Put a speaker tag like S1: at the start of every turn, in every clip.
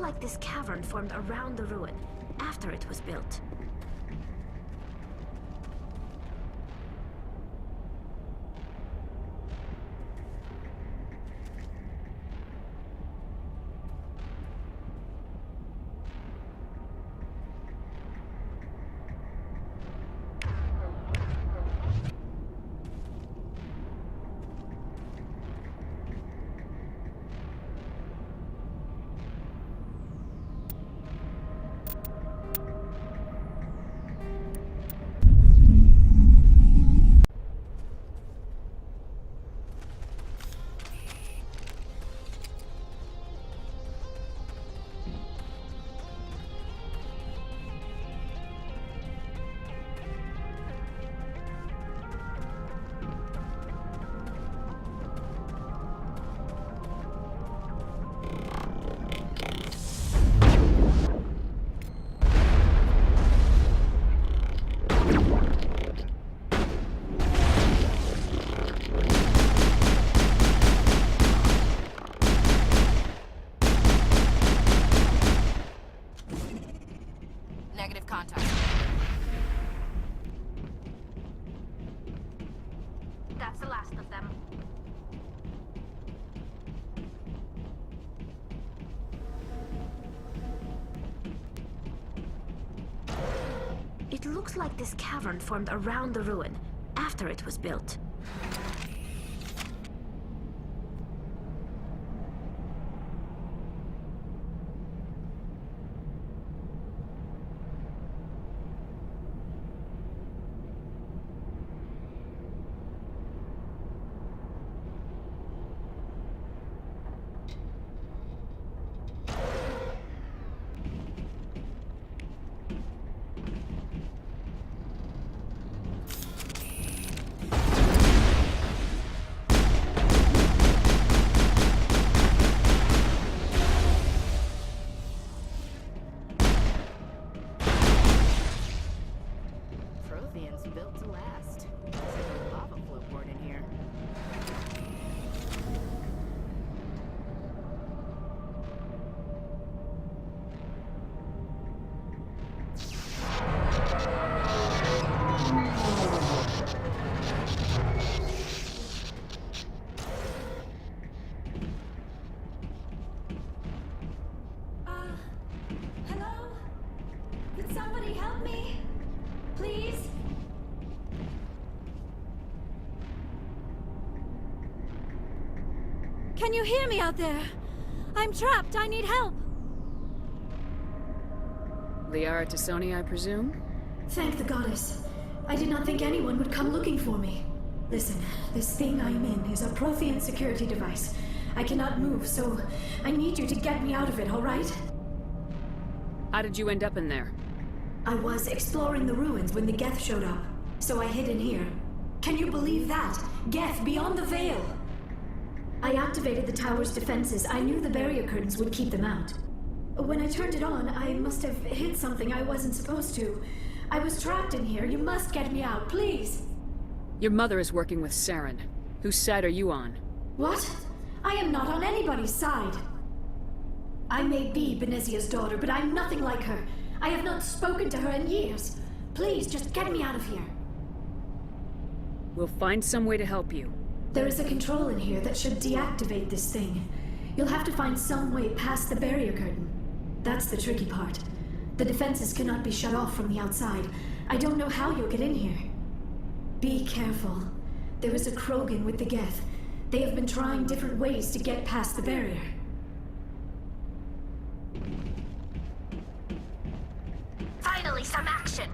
S1: like this cavern formed around the ruin, after it was built.
S2: Negative contact.
S1: That's the last of them. It looks like this cavern formed around the ruin, after it was built.
S2: Built to last. Looks like a lava flow poured in here.
S3: Hello? Could somebody help me? Please? Can you hear me out there? I'm trapped. I need help.
S4: Liara to Sony, I presume?
S3: Thank the goddess. I did not think anyone would come looking for me. Listen, this thing I'm in is a Prothean security device. I cannot move, so I need you to get me out of it, all right?
S4: How did you end up in there?
S3: I was exploring the ruins when the Geth showed up, so I hid in here. Can you believe that? Geth beyond the veil! I activated the tower's defenses. I knew the barrier curtains would keep them out. When I turned it on, I must have hit something I wasn't supposed to. I was trapped in here. You must get me out, please!
S4: Your mother is working with Saren. Whose side are you on?
S3: What? I am not on anybody's side. I may be Benezia's daughter, but I'm nothing like her. I have not spoken to her in years. Please, just get me out of here.
S4: We'll find some way to help you.
S3: There is a control in here that should deactivate this thing. You'll have to find some way past the barrier curtain. That's the tricky part. The defenses cannot be shut off from the outside. I don't know how you'll get in here. Be careful. There is a Krogan with the Geth. They have been trying different ways to get past the barrier.
S1: Finally, some action!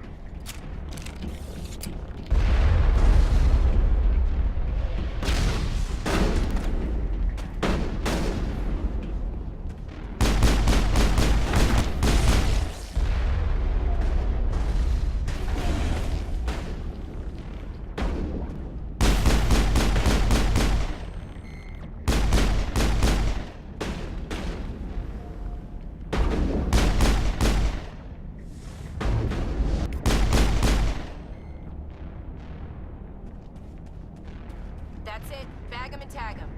S2: That's it. Bag 'em and tag 'em.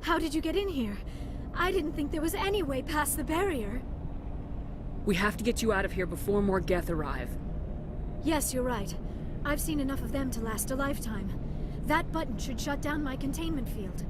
S3: How did you get in here? I didn't think there was any way past the barrier.
S4: We have to get you out of here before more Geth arrive.
S3: Yes, you're right. I've seen enough of them to last a lifetime. That button should shut down my containment field.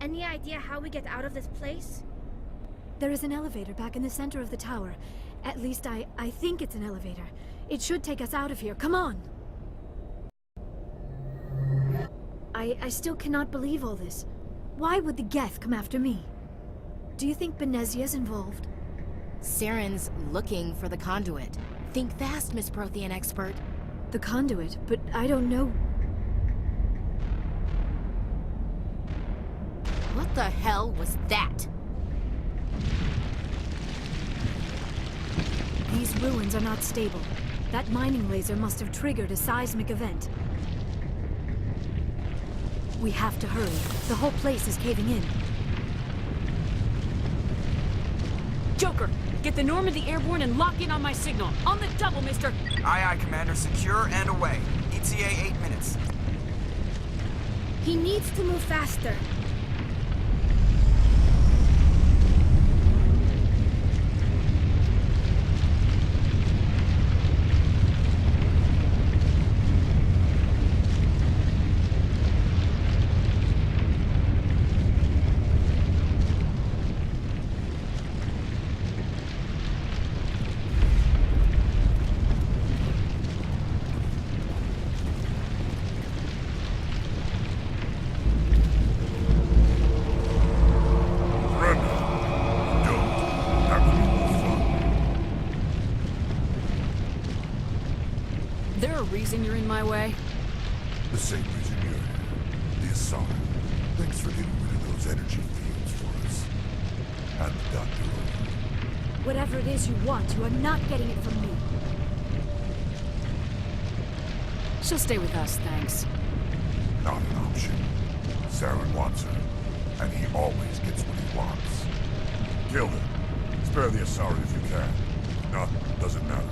S1: Any idea how we get out of this place?
S3: There is an elevator back in the center of the tower. At least I think it's an elevator. It should take us out of here. Come on! I still cannot believe all this. Why would the Geth come after me? Do you think Benezia's involved?
S2: Saren's looking for the conduit. Think fast, Miss Prothean expert.
S3: The conduit? But I don't know...
S2: What the hell was that?
S3: These ruins are not stable. That mining laser must have triggered a seismic event. We have to hurry. The whole place is caving in.
S4: Joker, get the Normandy airborne and lock in on my signal. On the double, mister!
S5: Aye, aye, Commander. Secure and away. ETA 8 minutes.
S1: He needs to move faster.
S4: There a reason you're in my way?
S6: The same reason you're here. The Asari. Thanks for getting rid of those energy fields for us. And the doctor over.
S3: Whatever it is you want, you are not getting it from me.
S4: She'll stay with us, thanks.
S6: Not an option. Saren wants her. And he always gets what he wants. Kill her. Spare the Asari if you can. No, doesn't matter.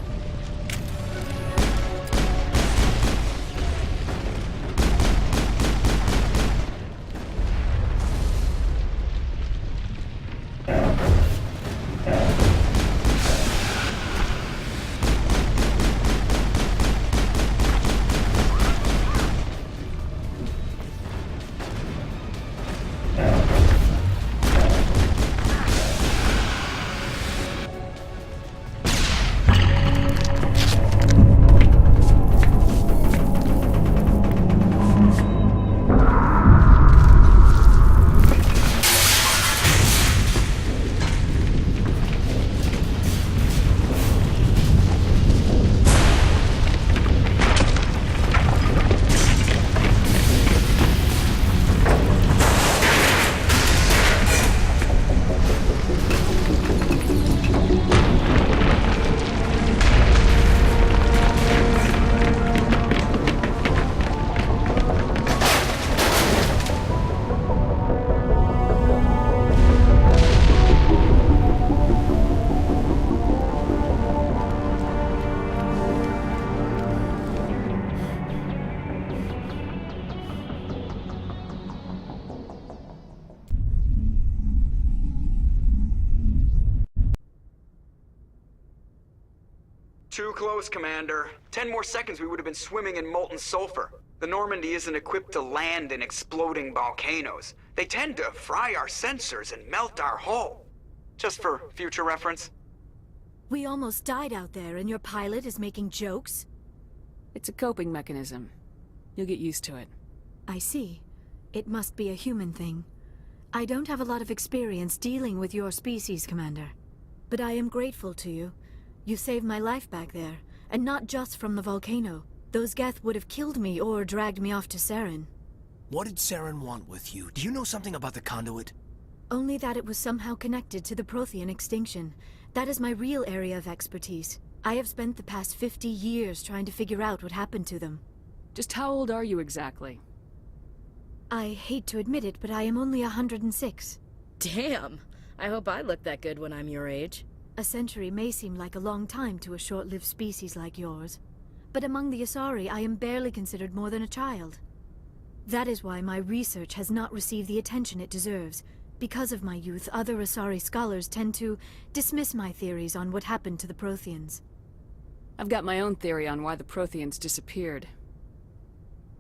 S5: Too close, Commander. 10 more seconds we would have been swimming in molten sulfur. The Normandy isn't equipped to land in exploding volcanoes. They tend to fry our sensors and melt our hull. Just for future reference.
S3: We almost died out there, and your pilot is making jokes?
S4: It's a coping mechanism. You'll get used to it.
S3: I see. It must be a human thing. I don't have a lot of experience dealing with your species, Commander. But I am grateful to you. You saved my life back there, and not just from the volcano. Those Geth would have killed me or dragged me off to Saren.
S7: What did Saren want with you? Do you know something about the conduit?
S3: Only that it was somehow connected to the Prothean extinction. That is my real area of expertise. I have spent the past 50 years trying to figure out what happened to them.
S4: Just how old are you exactly?
S3: I hate to admit it, but I am only 106.
S2: Damn! I hope I look that good when I'm your age.
S3: A century may seem like a long time to a short-lived species like yours, but among the Asari I am barely considered more than a child. That is why my research has not received the attention it deserves. Because of my youth, other Asari scholars tend to dismiss my theories on what happened to the Protheans.
S4: I've got my own theory on why the Protheans disappeared.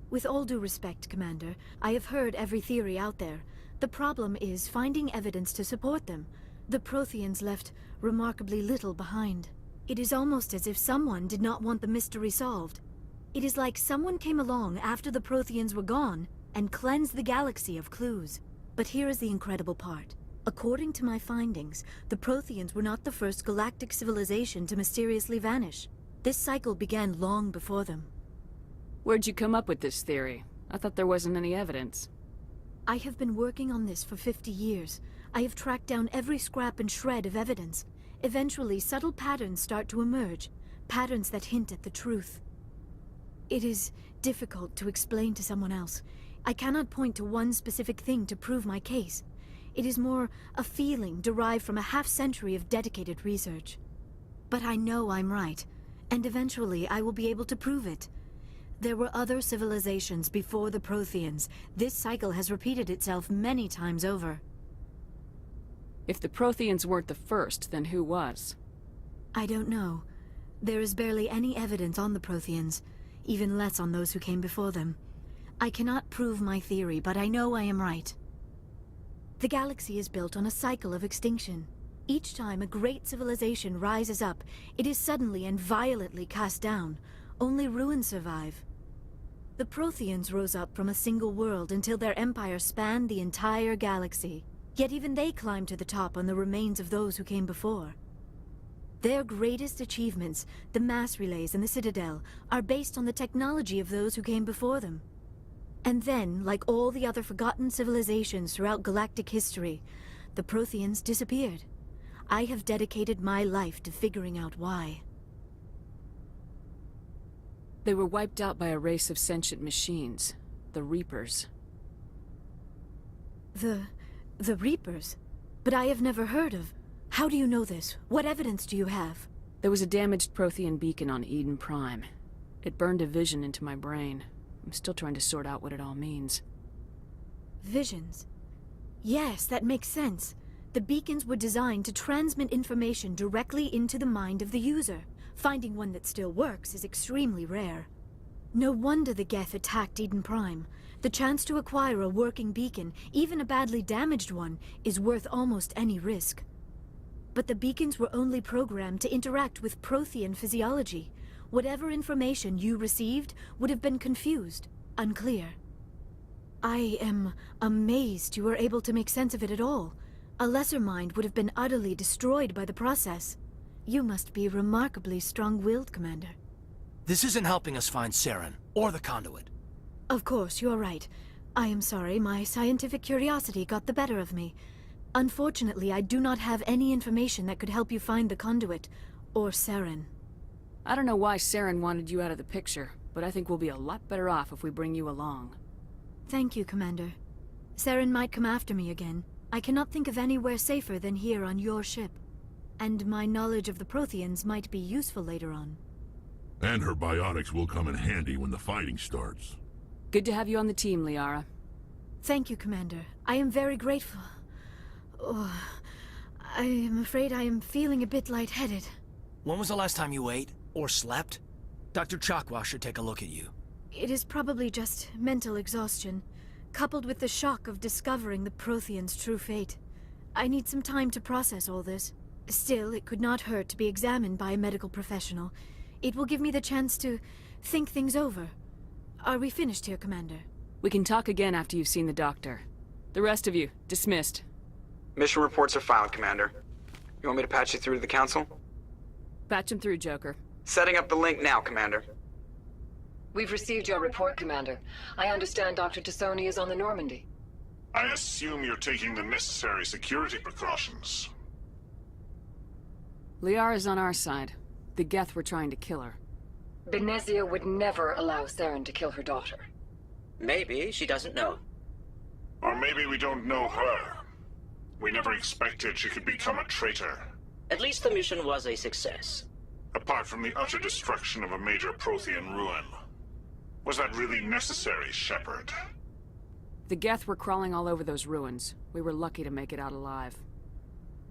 S3: With all due respect, Commander, I have heard every theory out there. The problem is finding evidence to support them. The Protheans left remarkably little behind. It is almost as if someone did not want the mystery solved. It is like someone came along after the Protheans were gone and cleansed the galaxy of clues. But here is the incredible part. According to my findings, the Protheans were not the first galactic civilization to mysteriously vanish. This cycle began long before them.
S4: Where'd you come up with this theory? I thought there wasn't any evidence.
S3: I have been working on this for 50 years. I have tracked down every scrap and shred of evidence. Eventually, subtle patterns start to emerge, patterns that hint at the truth. It is difficult to explain to someone else. I cannot point to one specific thing to prove my case. It is more a feeling derived from a half-century of dedicated research. But I know I'm right, and eventually I will be able to prove it. There were other civilizations before the Protheans. This cycle has repeated itself many times over.
S4: If the Protheans weren't the first, then who was?
S3: I don't know. There is barely any evidence on the Protheans, even less on those who came before them. I cannot prove my theory, but I know I am right. The galaxy is built on a cycle of extinction. Each time a great civilization rises up, it is suddenly and violently cast down. Only ruins survive. The Protheans rose up from a single world until their empire spanned the entire galaxy. Yet even they climbed to the top on the remains of those who came before. Their greatest achievements, the mass relays and the Citadel, are based on the technology of those who came before them. And then, like all the other forgotten civilizations throughout galactic history, the Protheans disappeared. I have dedicated my life to figuring out why.
S4: They were wiped out by a race of sentient machines, the Reapers.
S3: The Reapers? But I have never heard of... How do you know this? What evidence do you have?
S4: There was a damaged Prothean beacon on Eden Prime. It burned a vision into my brain. I'm still trying to sort out what it all means.
S3: Visions? Yes, that makes sense. The beacons were designed to transmit information directly into the mind of the user. Finding one that still works is extremely rare. No wonder the Geth attacked Eden Prime. The chance to acquire a working beacon, even a badly damaged one, is worth almost any risk. But the beacons were only programmed to interact with Prothean physiology. Whatever information you received would have been confused, unclear. I am amazed you were able to make sense of it at all. A lesser mind would have been utterly destroyed by the process. You must be remarkably strong-willed, Commander.
S7: This isn't helping us find Saren, or the conduit.
S3: Of course, you're right. I am sorry, my scientific curiosity got the better of me. Unfortunately, I do not have any information that could help you find the conduit, or Saren.
S4: I don't know why Saren wanted you out of the picture, but I think we'll be a lot better off if we bring you along.
S3: Thank you, Commander. Saren might come after me again. I cannot think of anywhere safer than here on your ship. And my knowledge of the Protheans might be useful later on.
S6: And her biotics will come in handy when the fighting starts.
S4: Good to have you on the team, Liara.
S3: Thank you, Commander. I am very grateful. Oh, I am afraid I am feeling a bit lightheaded.
S7: When was the last time you ate, or slept? Dr. Chakwa should take a look at you.
S3: It is probably just mental exhaustion, coupled with the shock of discovering the Protheans' true fate. I need some time to process all this. Still, it could not hurt to be examined by a medical professional. It will give me the chance to think things over. Are we finished here, Commander?
S4: We can talk again after you've seen the doctor. The rest of you, dismissed.
S5: Mission reports are filed, Commander. You want me to patch you through to the Council?
S4: Patch him through, Joker.
S5: Setting up the link now, Commander.
S8: We've received your report, Commander. I understand Dr. Tassoni is on the Normandy.
S9: I assume you're taking the necessary security precautions.
S4: Liara's on our side. The Geth were trying to kill her.
S8: Benezia would never allow Saren to kill her daughter.
S10: Maybe she doesn't know.
S9: Or maybe we don't know her. We never expected she could become a traitor.
S10: At least the mission was a success.
S9: Apart from the utter destruction of a major Prothean ruin. Was that really necessary, Shepard?
S4: The Geth were crawling all over those ruins. We were lucky to make it out alive.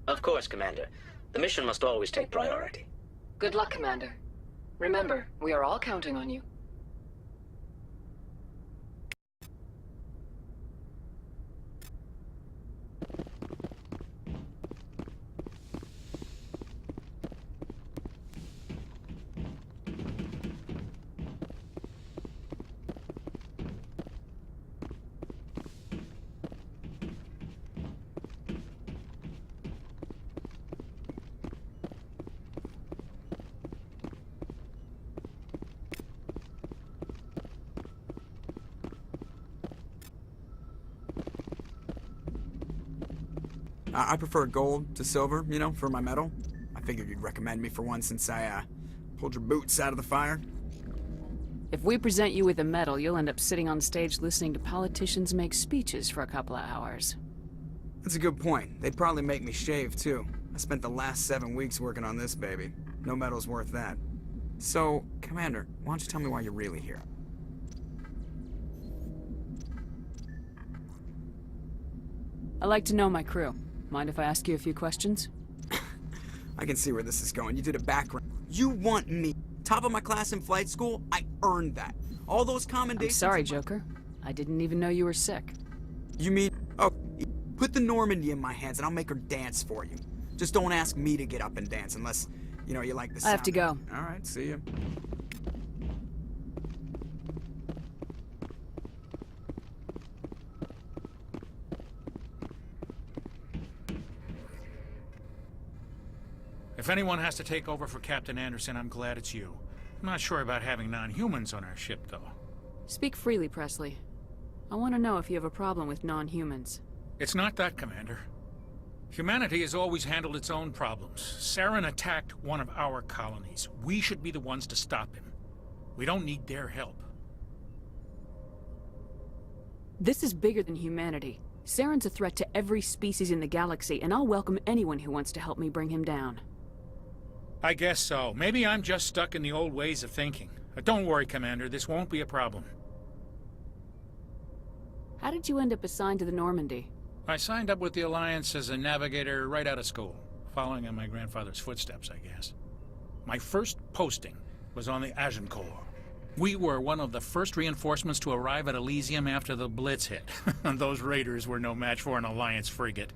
S10: Of course, Commander. The mission must always take priority.
S8: Good luck, Commander. Remember, we are all counting on you.
S5: I prefer gold to silver, you know, for my medal. I figured you'd recommend me for one since I, pulled your boots out of the fire.
S4: If we present you with a medal, you'll end up sitting on stage listening to politicians make speeches for a couple of hours.
S5: That's a good point. They'd probably make me shave, too. I spent the last 7 weeks working on this baby. No medal's worth that. So, Commander, why don't you tell me why you're really here?
S4: I like to know my crew. Mind if I ask you a few questions?
S5: I can see where this is going. You did a background. You want me? Top of my class in flight school? I earned that. All those commendations...
S4: I'm sorry, Joker. I didn't even know you were sick.
S5: You mean... Oh, put the Normandy in my hands and I'll make her dance for you. Just don't ask me to get up and dance unless, you know, you like the sound.
S4: I have to go.
S5: All right, see ya.
S11: If anyone has to take over for Captain Anderson, I'm glad it's you. I'm not sure about having non-humans on our ship, though.
S4: Speak freely, Presley. I want to know if you have a problem with non-humans.
S11: It's not that, Commander. Humanity has always handled its own problems. Saren attacked one of our colonies. We should be the ones to stop him. We don't need their help.
S4: This is bigger than humanity. Saren's a threat to every species in the galaxy, and I'll welcome anyone who wants to help me bring him down.
S11: I guess so. Maybe I'm just stuck in the old ways of thinking. Don't worry, Commander. This won't be a problem.
S4: How did you end up assigned to the Normandy?
S11: I signed up with the Alliance as a navigator right out of school, following in my grandfather's footsteps, I guess. My first posting was on the Agincourt. We were one of the first reinforcements to arrive at Elysium after the Blitz hit. Those raiders were no match for an Alliance frigate.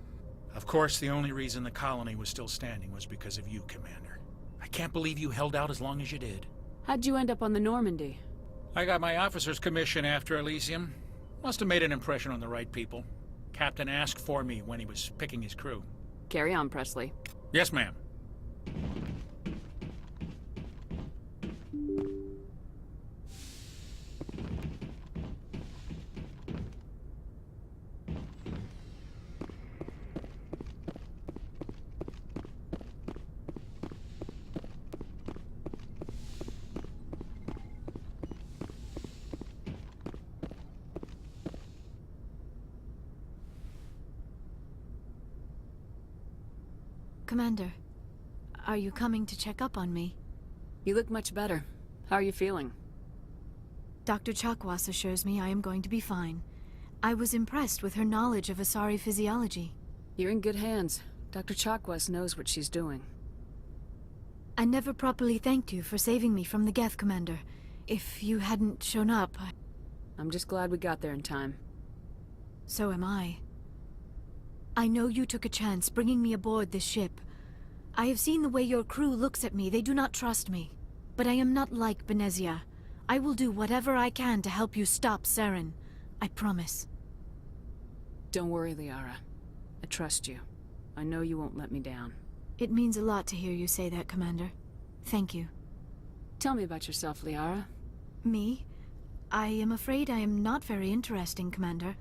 S11: Of course, the only reason the colony was still standing was because of you, Commander. I can't believe you held out as long as you did.
S4: How'd you end up on the Normandy?
S11: I got my officer's commission after Elysium. Must have made an impression on the right people. Captain asked for me when he was picking his crew.
S4: Carry on, Presley.
S11: Yes, ma'am.
S3: Commander, are you coming to check up on me?
S4: You look much better. How are you feeling?
S3: Dr. Chakwas assures me I am going to be fine. I was impressed with her knowledge of Asari physiology.
S4: You're in good hands. Dr. Chakwas knows what she's doing.
S3: I never properly thanked you for saving me from the Geth, Commander. If you hadn't shown up,
S4: I'm just glad we got there in time.
S3: So am I. I know you took a chance bringing me aboard this ship. I have seen the way your crew looks at me. They do not trust me. But I am not like Benezia. I will do whatever I can to help you stop Saren. I promise.
S4: Don't worry, Liara. I trust you. I know you won't let me down.
S3: It means a lot to hear you say that, Commander. Thank you.
S4: Tell me about yourself, Liara.
S3: Me? I am afraid I am not very interesting, Commander.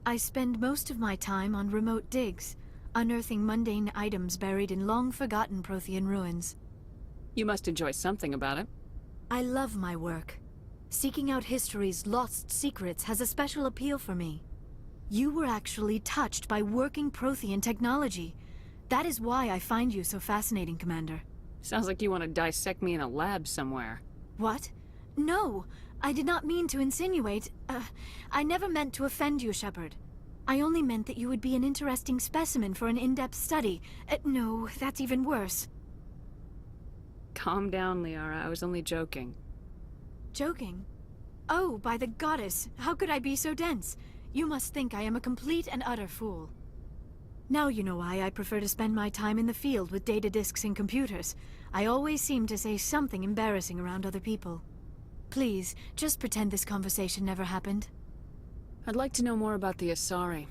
S3: I spend most of my time on remote digs, unearthing mundane items buried in long-forgotten Prothean ruins.
S4: You must enjoy something about it.
S3: I love my work. Seeking out history's lost secrets has a special appeal for me. You were actually touched by working Prothean technology. That is why I find you so fascinating, Commander.
S4: Sounds like you want to dissect me in a lab somewhere.
S3: What? No, I did not mean to insinuate. I never meant to offend you, Shepard. I only meant that you would be an interesting specimen for an in-depth study. No, that's even worse.
S4: Calm down, Liara. I was only joking.
S3: Joking? Oh, by the goddess, how could I be so dense? You must think I am a complete and utter fool. Now you know why I prefer to spend my time in the field with data disks and computers. I always seem to say something embarrassing around other people. Please, just pretend this conversation never happened.
S4: I'd like to know more about the Asari.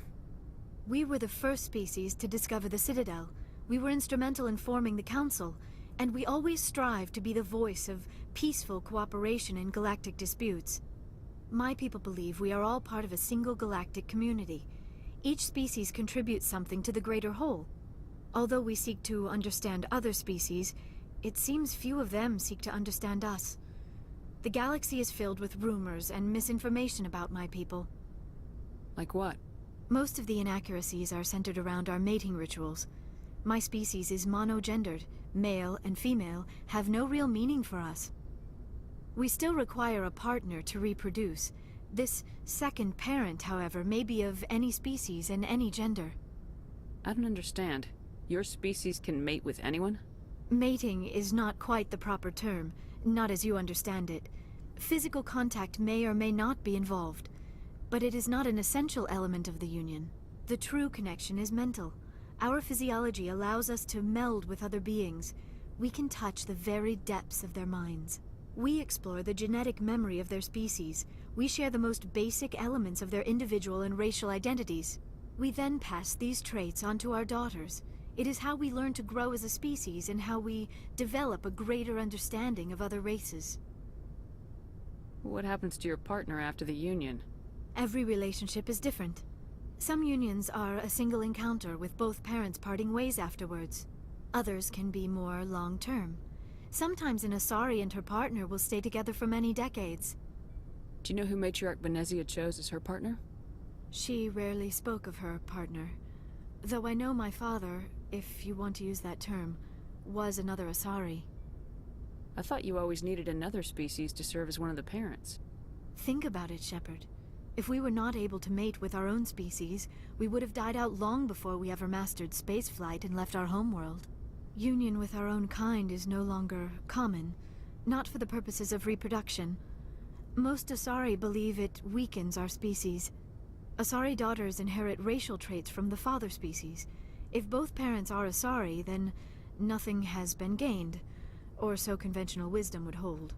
S3: We were the first species to discover the Citadel. We were instrumental in forming the Council, and we always strive to be the voice of peaceful cooperation in galactic disputes. My people believe we are all part of a single galactic community. Each species contributes something to the greater whole. Although we seek to understand other species, it seems few of them seek to understand us. The galaxy is filled with rumors and misinformation about my people.
S4: Like what?
S3: Most of the inaccuracies are centered around our mating rituals. My species is monogendered. Male and female have no real meaning for us. We still require a partner to reproduce. This second parent, however, may be of any species and any gender.
S4: I don't understand. Your species can mate with anyone?
S3: Mating is not quite the proper term, not as you understand it. Physical contact may or may not be involved, but it is not an essential element of the union. The true connection is mental. Our physiology allows us to meld with other beings. We can touch the very depths of their minds. We explore the genetic memory of their species. We share the most basic elements of their individual and racial identities. We then pass these traits onto our daughters. It is how we learn to grow as a species and how we develop a greater understanding of other races.
S4: What happens to your partner after the union?
S3: Every relationship is different. Some unions are a single encounter with both parents parting ways afterwards. Others can be more long-term. Sometimes an Asari and her partner will stay together for many decades.
S4: Do you know who Matriarch Benezia chose as her partner?
S3: She rarely spoke of her partner. Though I know my father, if you want to use that term, was another Asari.
S4: I thought you always needed another species to serve as one of the parents.
S3: Think about it, Shepard. If we were not able to mate with our own species, we would have died out long before we ever mastered spaceflight and left our homeworld. Union with our own kind is no longer common, not for the purposes of reproduction. Most Asari believe it weakens our species. Asari daughters inherit racial traits from the father species. If both parents are Asari, then nothing has been gained, or so conventional wisdom would hold.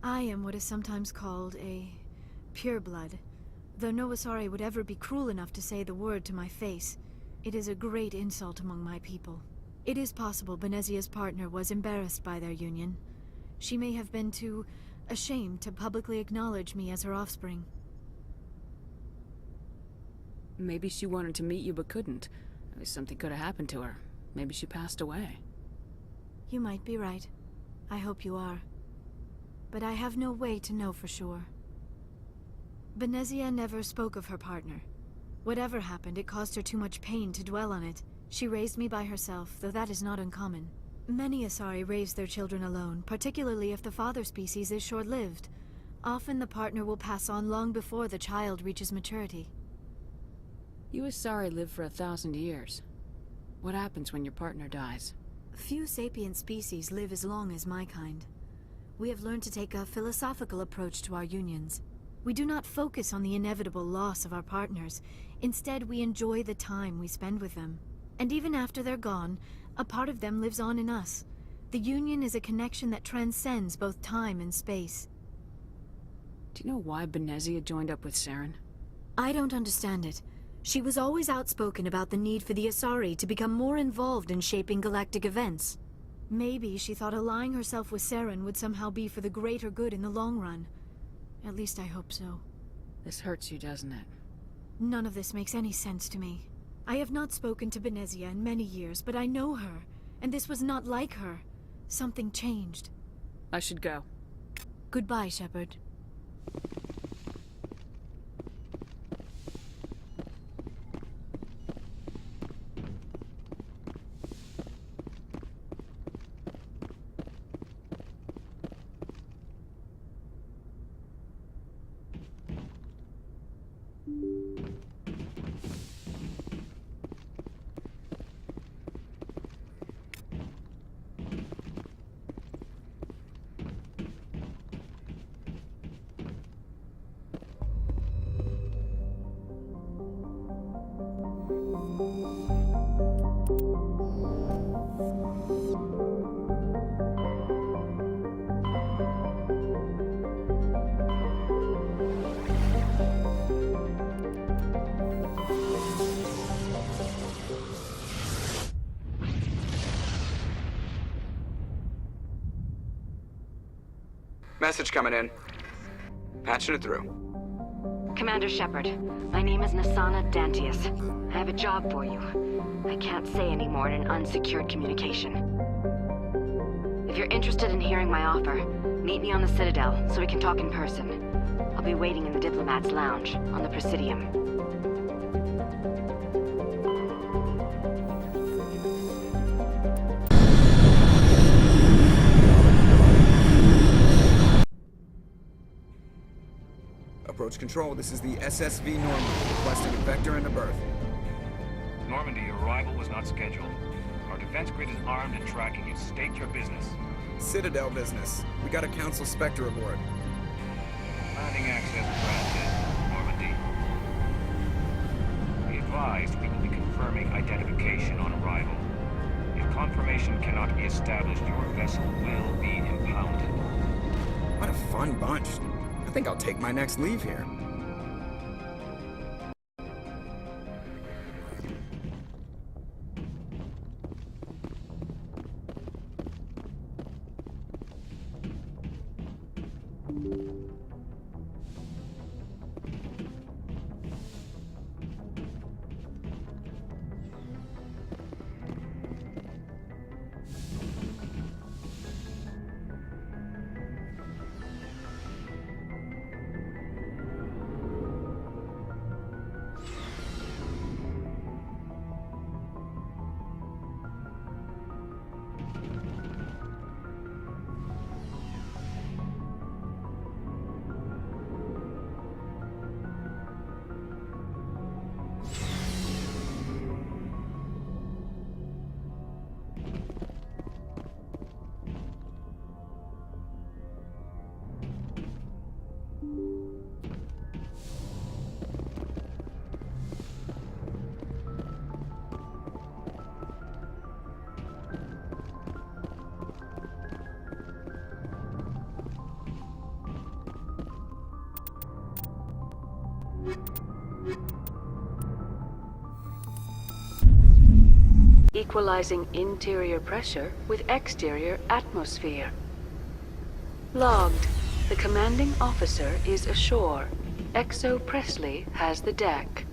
S3: I am what is sometimes called a pureblood. Though no Asari would ever be cruel enough to say the word to my face, it is a great insult among my people. It is possible Benezia's partner was embarrassed by their union. She may have been too ashamed to publicly acknowledge me as her offspring.
S4: Maybe she wanted to meet you but couldn't. Something could have happened to her. Maybe she passed away.
S3: You might be right. I hope you are. But I have no way to know for sure. Benezia never spoke of her partner. Whatever happened, it caused her too much pain to dwell on it. She raised me by herself, though that is not uncommon. Many Asari raise their children alone, particularly if the father species is short-lived. Often the partner will pass on long before the child reaches maturity.
S4: You Asari live for 1,000 years. What happens when your partner dies?
S3: Few sapient species live as long as my kind. We have learned to take a philosophical approach to our unions. We do not focus on the inevitable loss of our partners. Instead, we enjoy the time we spend with them. And even after they're gone, a part of them lives on in us. The union is a connection that transcends both time and space.
S4: Do you know why Benezia joined up with Saren?
S3: I don't understand it. She was always outspoken about the need for the Asari to become more involved in shaping galactic events. Maybe she thought allying herself with Saren would somehow be for the greater good in the long run. At least I hope so.
S4: This hurts you, doesn't it?
S3: None of this makes any sense to me. I have not spoken to Benezia in many years, but I know her, and this was not like her. Something changed.
S4: I should go.
S3: Goodbye, Shepard.
S5: Message coming in. Patching it through.
S12: Commander Shepard, my name is Nasana Dantius. I have a job for you. I can't say any more in an unsecured communication. If you're interested in hearing my offer, meet me on the Citadel so we can talk in person. I'll be waiting in the Diplomat's Lounge on the Presidium.
S13: Approach control, this is the SSV Normandy, requesting a vector and a berth.
S14: Normandy, your arrival was not scheduled. Our defense grid is armed and tracking you. State your business.
S13: Citadel business. We got a Council Spectre aboard.
S14: Landing access granted, Normandy. Be advised, we will be confirming identification on arrival. If confirmation cannot be established, your vessel will be impounded.
S13: What a fun bunch. I think I'll take my next leave here.
S4: Equalizing interior pressure with exterior atmosphere. Logged. The commanding officer is ashore. Exo Presley has the deck.